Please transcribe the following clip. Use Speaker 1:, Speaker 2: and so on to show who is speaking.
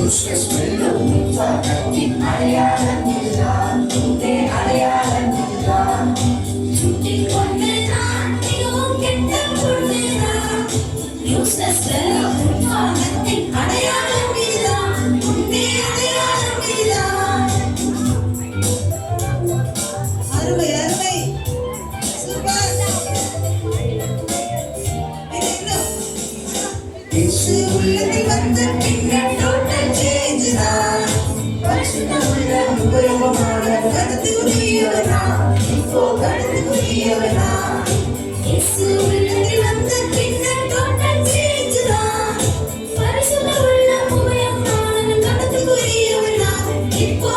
Speaker 1: useless வெல்லும் உற்சாகத்தின் அடையாளம் எல்லாம் உன்னே அடையாளம் எல்லாம் சுட்டிக் கொண்டு நான் மிகவும் கெட்ட பொழுது நான் useless வெல்லும் உற்சாகத்தின் அடையாளம் எல்லாம் உன்னே அடையாளம் எல்லாம். அருமை அருமை சூப்பர். இயேசு உள்ளத்தில் வந்த பின்னர் டோட்டல் சேஞ்ச் தான். பரிசுத்த உள்ள உபயோகமான கருத்துக்குரியவனா இப்போ கருத்துக்குரியவனா. இயேசு உள்ளத்தில் வந்த பின்னர் டோட்டல் சேஞ்ச் தான். பரிசுத்த உள்ள உபயோகமான கருத்துக்குரியவனா இப்போ